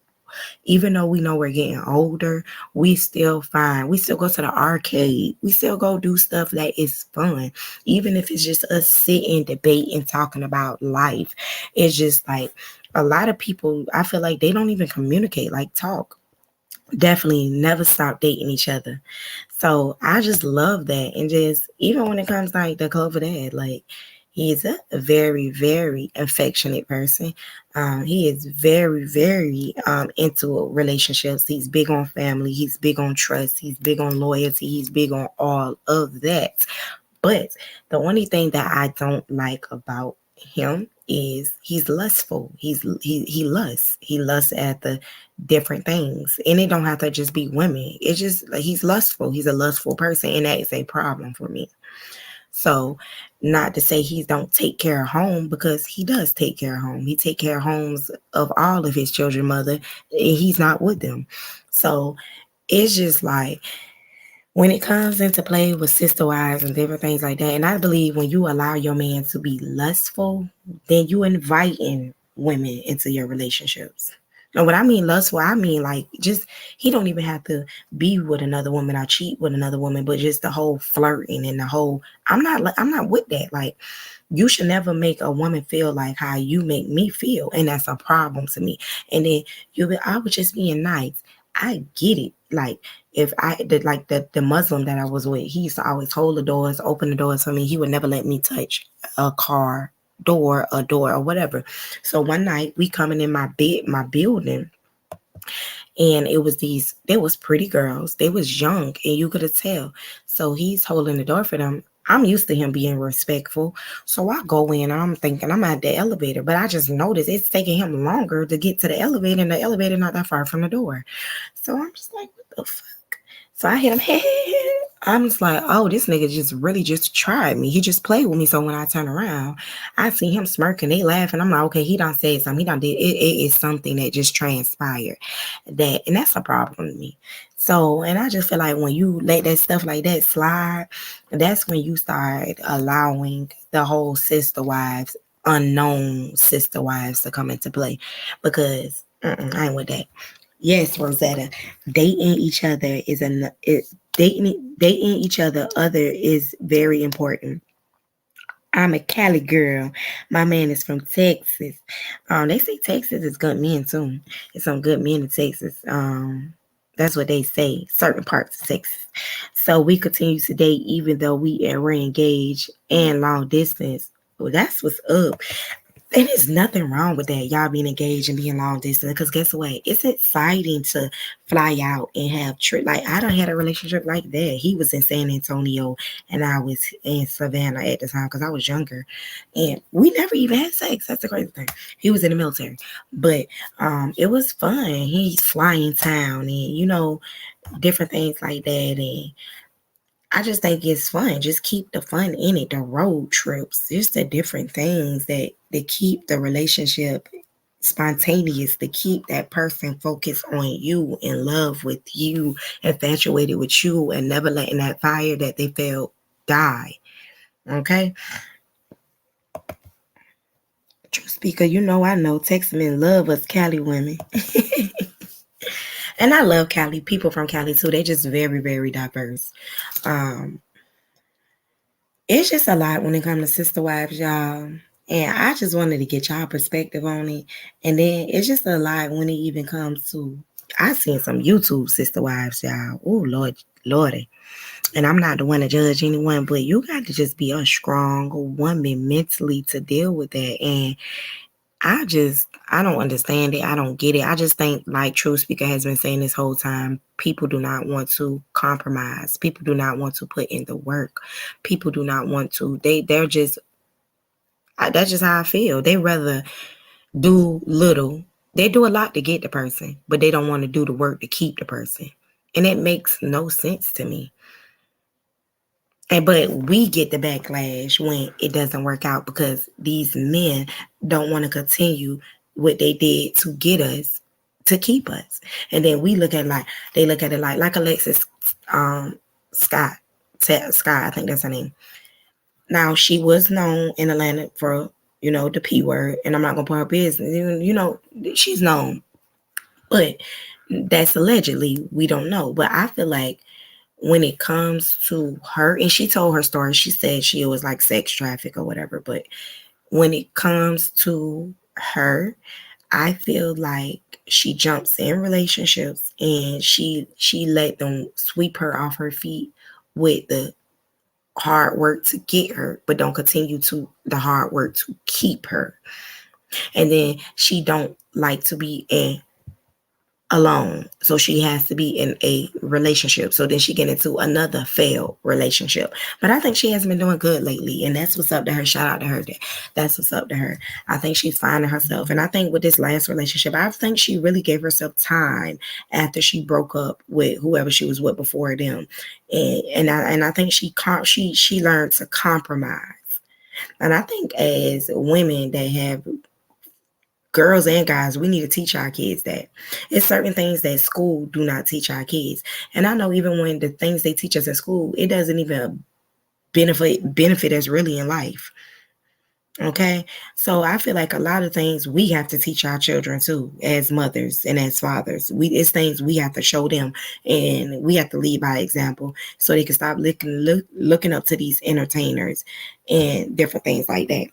Even though we know we're getting older, we still go to the arcade. We still go do stuff that is fun. Even if it's just us sitting, debating, talking about life. It's just like a lot of people, I feel like they don't even communicate, like talk. Definitely never stop dating each other. So I just love that. And just even when it comes to like the Clover Dad, like he's a very, very affectionate person. He is very, very into relationships. He's big on family. He's big on trust. He's big on loyalty. He's big on all of that. But the only thing that I don't like about him is he's lustful. He lusts. He lusts at the different things. And it don't have to just be women. It's just like he's lustful. He's a lustful person. And that is a problem for me. So not to say he don't take care of home, because he does take care of home. He take care of homes of all of his children, mother, and he's not with them. So it's just like when it comes into play with sister wives and different things like that, and I believe when you allow your man to be lustful, then you inviting women into your relationships. And what I mean lustful, I mean like just he don't even have to be with another woman or cheat with another woman, but just the whole flirting and the whole I'm not with that. Like you should never make a woman feel like how you make me feel, and that's a problem to me. And then I was just being nice. I get it. Like if I did like the Muslim that I was with, he used to always hold the doors, open the doors for me. He would never let me touch a car door, a door or whatever. So one night we coming in my building, and there was pretty girls. They was young and you could tell. So he's holding the door for them. I'm used to him being respectful. So I go in, I'm thinking I'm at the elevator, but I just noticed it's taking him longer to get to the elevator, and the elevator not that far from the door. So I'm just like, what the fuck? So I hit him, hey. I'm just like, oh, this nigga just really just tried me. He just played with me. So when I turn around, I see him smirking, they laughing. I'm like, okay, he done said something. He done did it is something that just transpired. And that's a problem with me. So, and I just feel like when you let that stuff like that slide, that's when you start allowing the whole unknown sister wives to come into play. Because I ain't with that. Yes, Rosetta, dating each other dating each other is very important. I'm a Cali girl. My man is from Texas. They say Texas is good men too. There's some good men in Texas. That's what they say. Certain parts of Texas. So we continue to date even though we're engaged and long distance. Well, that's what's up. And there's nothing wrong with that, y'all being engaged and being long distance. Because guess what? It's exciting to fly out and have trip. Like I done had a relationship like that. He was in San Antonio and I was in Savannah at the time because I was younger, and we never even had sex. That's the crazy thing. He was in the military, but it was fun. He's flying town and different things like that. And I just think it's fun. Just keep the fun in it. The road trips, just the different things that keep the relationship spontaneous, to keep that person focused on you, in love with you, infatuated with you, and never letting that fire that they felt die. Okay? True speaker, I know Texas men love us Cali women. And I love Cali. People from Cali too. They're just very, very diverse. It's just a lot when it comes to sister wives, y'all. And I just wanted to get y'all perspective on it. And then it's just a lot when it even comes to I seen some YouTube sister wives, y'all. Oh Lord, Lordy. And I'm not the one to judge anyone, but you got to just be a strong woman mentally to deal with that. And I don't understand it. I don't get it. I just think, like True Speaker has been saying this whole time, people do not want to compromise. People do not want to put in the work. People do not want to. They're just. That's just how I feel. They rather do little. They do a lot to get the person, but they don't want to do the work to keep the person, and it makes no sense to me. But we get the backlash when it doesn't work out because these men don't want to continue what they did to get us, to keep us. And then they look at it like Alexis Scott, I think that's her name. Now, she was known in Atlanta for, the P word, and I'm not going to put her business. She's known. But that's allegedly, we don't know. But I feel like when it comes to her, and she told her story, she said she was like sex traffic or whatever. But when it comes to her, I feel like she jumps in relationships and she let them sweep her off her feet with the hard work to get her, but don't continue to the hard work to keep her. And then she don't like to be alone, so she has to be in a relationship. So then she get into another failed relationship. But I think she has been doing good lately, and that's what's up to her. Shout out to her. That's what's up to her. I think she's finding herself, and I think with this last relationship, I think she really gave herself time after she broke up with whoever she was with before them, and I think she learned to compromise. And I think as women that have girls and guys, we need to teach our kids that. It's certain things that school do not teach our kids. And I know even when the things they teach us at school, it doesn't even benefit us really in life. Okay? So I feel like a lot of things we have to teach our children too, as mothers and as fathers. It's things we have to show them, and we have to lead by example so they can stop looking up to these entertainers and different things like that.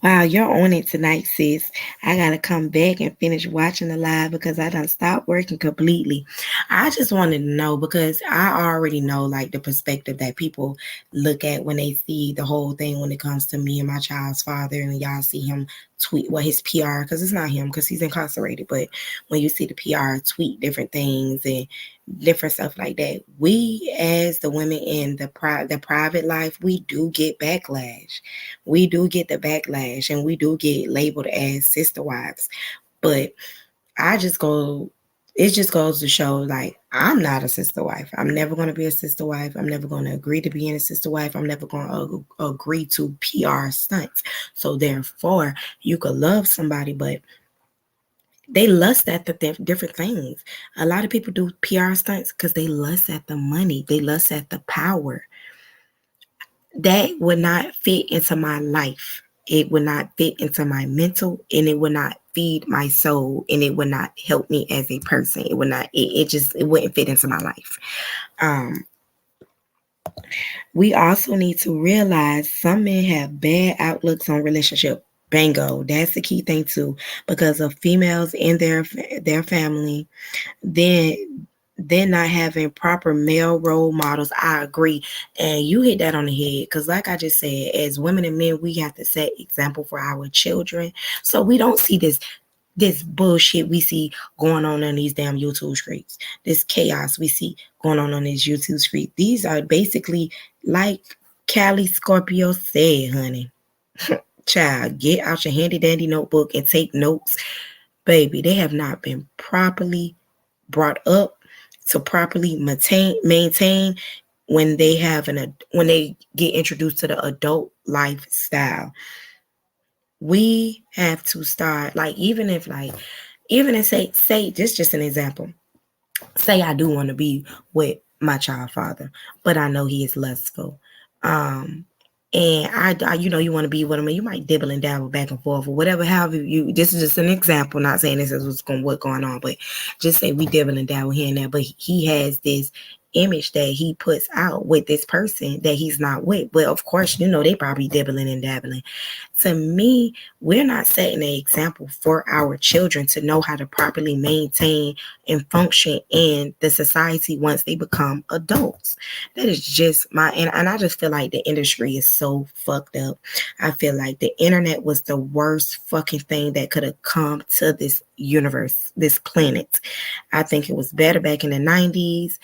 Wow, you're on it tonight, sis. I gotta come back and finish watching the live because I done stopped working completely. I just wanted to know because I already know like the perspective that people look at when they see the whole thing when it comes to me and my child's father, and y'all see him tweet his PR, because it's not him because he's incarcerated, but when you see the PR tweet different things and different stuff like that, we as the women in the private life, we do get backlash. We do get the backlash, and we do get labeled as sister wives. But it just goes to show, like, I'm not a sister wife. I'm never going to be a sister wife. I'm never going to agree to being a sister wife. I'm never going to agree to PR stunts. So therefore, you could love somebody, but they lust at the different things. A lot of people do PR stunts because they lust at the money. They lust at the power. That would not fit into my life. It would not fit into my mental, and it would not feed my soul, and it would not help me as a person. It would not, it wouldn't fit into my life. We also need to realize some men have bad outlooks on relationship. Bingo. That's the key thing too, because of females in their family, then they're not having proper male role models. I agree. And you hit that on the head. Because like I just said, as women and men, we have to set example for our children. So we don't see this bullshit we see going on these damn YouTube streets. This chaos we see going on these YouTube streets. These are basically, like Cali Scorpio said, honey. Child, get out your handy dandy notebook and take notes. Baby, they have not been properly brought up to properly maintain when they get introduced to the adult lifestyle. We have to start, like, even if say this, just an example. Say I do want to be with my child father, but I know he is lustful. And I you want to be with him, and you might dibble and dabble back and forth or whatever. However, this is just an example. Not saying this is what's going on, but just say we dibble and dabble here and there. But he has this image that he puts out with this person that he's not with. But of course, they probably dibbling and dabbling. To me, we're not setting an example for our children to know how to properly maintain and function in the society once they become adults. That is just and I just feel like the industry is so fucked up. I feel like the internet was the worst fucking thing that could have come to this universe, this planet. I think it was better back in the 90s.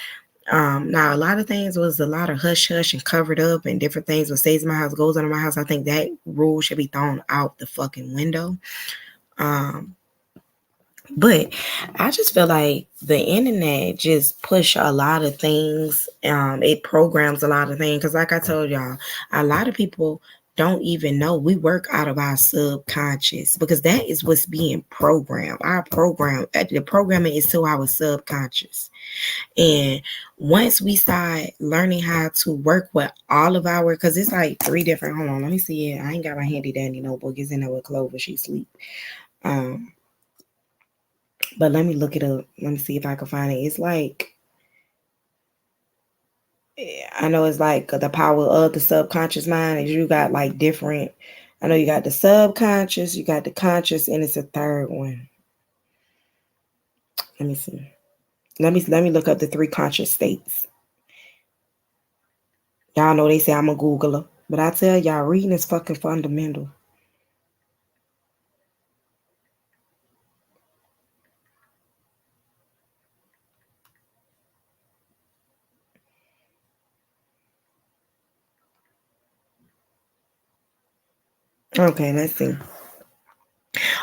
Now a lot of things was a lot of hush hush and covered up and different things. What stays in my house goes under my house. I think that rule should be thrown out the fucking window. But I just feel like the internet just push a lot of things. It programs a lot of things. Because like I told y'all, a lot of people don't even know we work out of our subconscious, because that is what's being programmed. The programming is to our subconscious. And once we start learning how to work with all of our, because it's like 3 different, hold on, let me see it. I ain't got my handy dandy notebook. It's in there with Clover. She sleep. But let me look it up. Let me see if I can find it. It's like, I know it's like the power of the subconscious mind is you got like different. I know you got the subconscious, you got the conscious, and it's a third one. Let me see. Let me look up the 3 conscious states. Y'all know they say I'm a Googler, but I tell y'all, reading is fucking fundamental. Okay, let's see.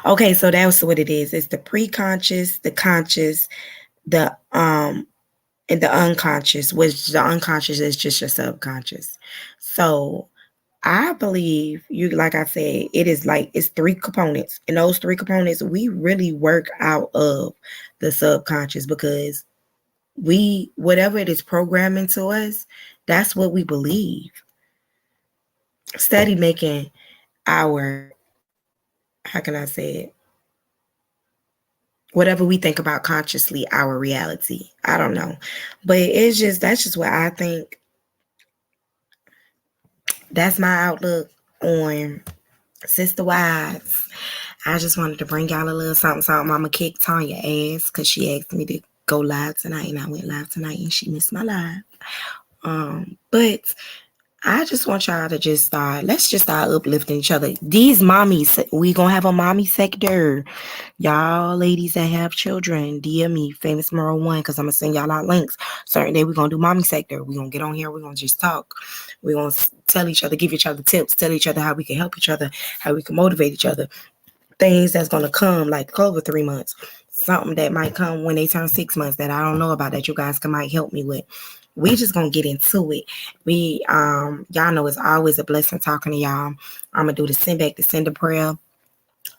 Okay, so that's what it is. It's the pre-conscious, the conscious, and the unconscious, which the unconscious is just your subconscious. So I believe like I said, it's 3 components. And those 3 components, we really work out of the subconscious, because whatever it is programming to us, that's what we believe. Steady making our, how can I say it? Whatever we think about consciously, our reality. I don't know. But that's just what I think. That's my outlook on Sister Wives. I just wanted to bring y'all a little something. I'm going to kick Tanya ass because she asked me to go live tonight, and I went live tonight, and she missed my live. But I just want y'all to let's just start uplifting each other. These mommies, we gonna have a mommy sector. Y'all ladies that have children, DM me, Famous Moral 1, because I'm gonna send y'all out links. Certain day we're gonna do mommy sector. We're gonna get on here, we're gonna just talk. We're gonna tell each other, give each other tips, tell each other how we can help each other, how we can motivate each other. Things that's gonna come, like Clover 3 months. Something that might come when they turn 6 months that I don't know about, that you guys might help me with. We just gonna get into it. Y'all know it's always a blessing talking to y'all. I'm gonna do the send back, the sender prayer.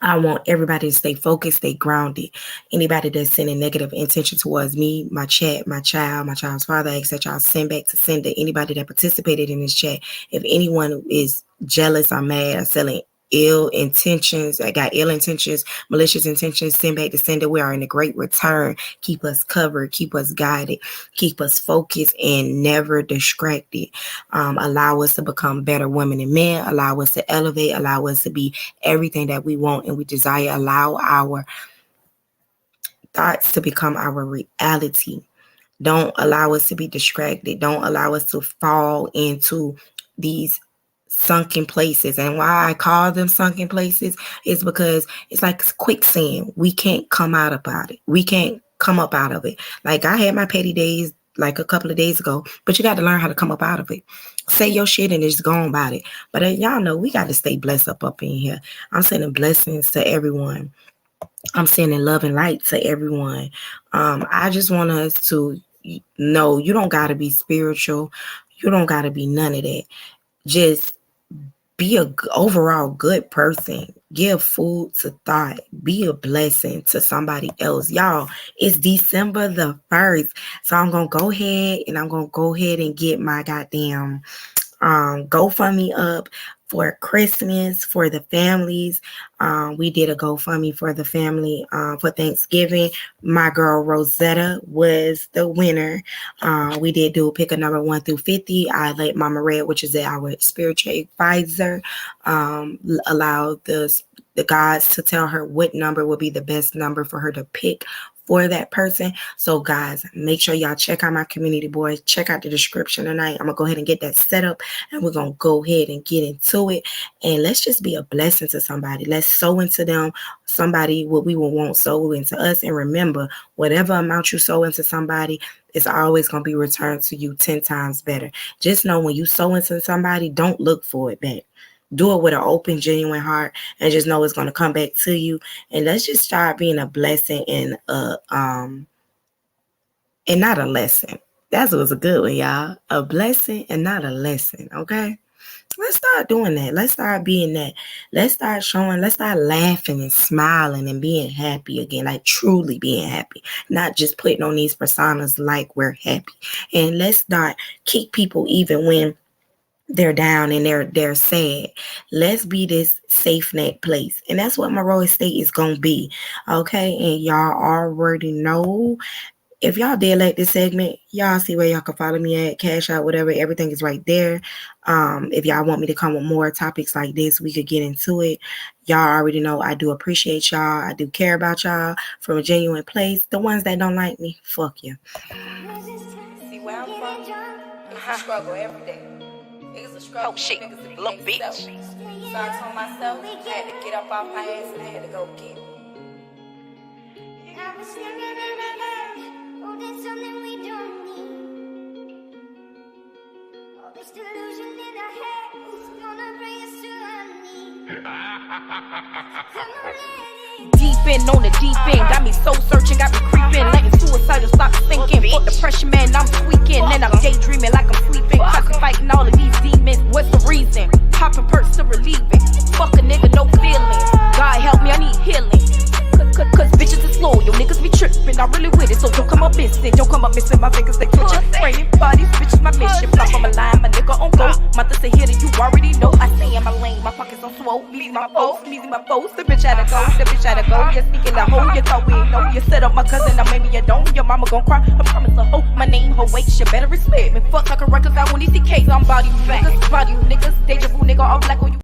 I want everybody to stay focused, stay grounded. Anybody that's sending negative intention towards me, my chat, my child's father, etc., send back to sender. Anybody that participated in this chat, if anyone is jealous or mad or selling ill intentions, I got ill intentions, malicious intentions, send back to sender. We are in a great return. Keep us covered, keep us guided, keep us focused and never distracted. Allow us to become better women and men, allow us to elevate, allow us to be everything that we want and we desire. Allow our thoughts to become our reality. Don't allow us to be distracted. Don't allow us to fall into these sunken places. And why I call them sunken places is because it's like quicksand. We can't come out about it. We can't come up out of it. Like I had my petty days like a couple of days ago, but you got to learn how to come up out of it. Say your shit and just go on about it. But y'all know we got to stay blessed up in here. I'm sending blessings to everyone. I'm sending love and light to everyone. I just want us to know you don't got to be spiritual. You don't got to be none of that. Just be a overall good person. Give food to thought. Be a blessing to somebody else. Y'all, it's December the 1st. So I'm going to go ahead and get my goddamn GoFundMe up for Christmas for the families. We did a GoFundMe for the family for Thanksgiving. My girl Rosetta was the winner. We did do a pick a number 1 through 50. I let Mama Red, which is our spiritual advisor, allow the gods to tell her what number would be the best number for her to pick for that person. So guys, make sure y'all check out my community boards. Check out the description tonight. I'm gonna go ahead and get that set up, and we're gonna go ahead and get into it. And let's just be a blessing to somebody. Let's sow into them. Somebody what we will want sow into us. And remember, whatever amount you sow into somebody, it's always gonna be returned to you 10 times better. Just know when you sow into somebody, don't look for it back. Do it with an open, genuine heart, and just know it's going to come back to you. And let's just start being a blessing and not a lesson. That was a good one, y'all. A blessing and not a lesson. Okay, let's start doing that. Let's start being that. Let's start showing. Let's start laughing and smiling and being happy again, like truly being happy, not just putting on these personas like we're happy. And let's not kick people even when they're down and they're sad. Let's be this safe net place. And that's what Monroe Estate is going to be. Okay. And y'all already know, if y'all did like this segment, y'all see where y'all can follow me at, CashAPP, whatever. Everything is right there. If y'all want me to come with more topics like this, we could get into it. Y'all already know I do appreciate y'all. I do care about y'all from a genuine place. The ones that don't like me, fuck you. See where I'm from? It's a struggle every day. Niggas a struggle. Oh shit, niggas a little bitch. So I told myself I had to get up off my ass and I had to go get it. I was staring at oh, there's something we don't need. All this delusion in our head is gonna bring us to our knees. Deep in on the deep end, got me soul searching, got me creeping, letting suicidal stop thinking. Fuck the pressure, man, I'm tweaking, and I'm daydreaming like I'm sleeping, constantly fighting all of these demons. What's the reason? Popping perks to relieve it. Fuck a nigga, no feelings. God help me, I need healing. Cause bitches is loyal, niggas be tripping, I'm really with it, so don't come up missing. Don't come up missing, my fingers they twitching. Spraying bodies, bitches my mission. Flop on my line, my nigga on go. My thoughts are here that you already know. I stay in my lane, my pockets on swole. Leave my foes, leaving my foes. The bitch had to go, the bitch had to go. You're speaking like hoe, you thought we ain't know. You set up my cousin, now maybe you don't. Your mama gon' cry, I promise a hoe. My name, her weight, you better respect me. Fuck like a record out when these CKs, I'm body you niggas. Body you niggas, deja vu nigga, all black on you.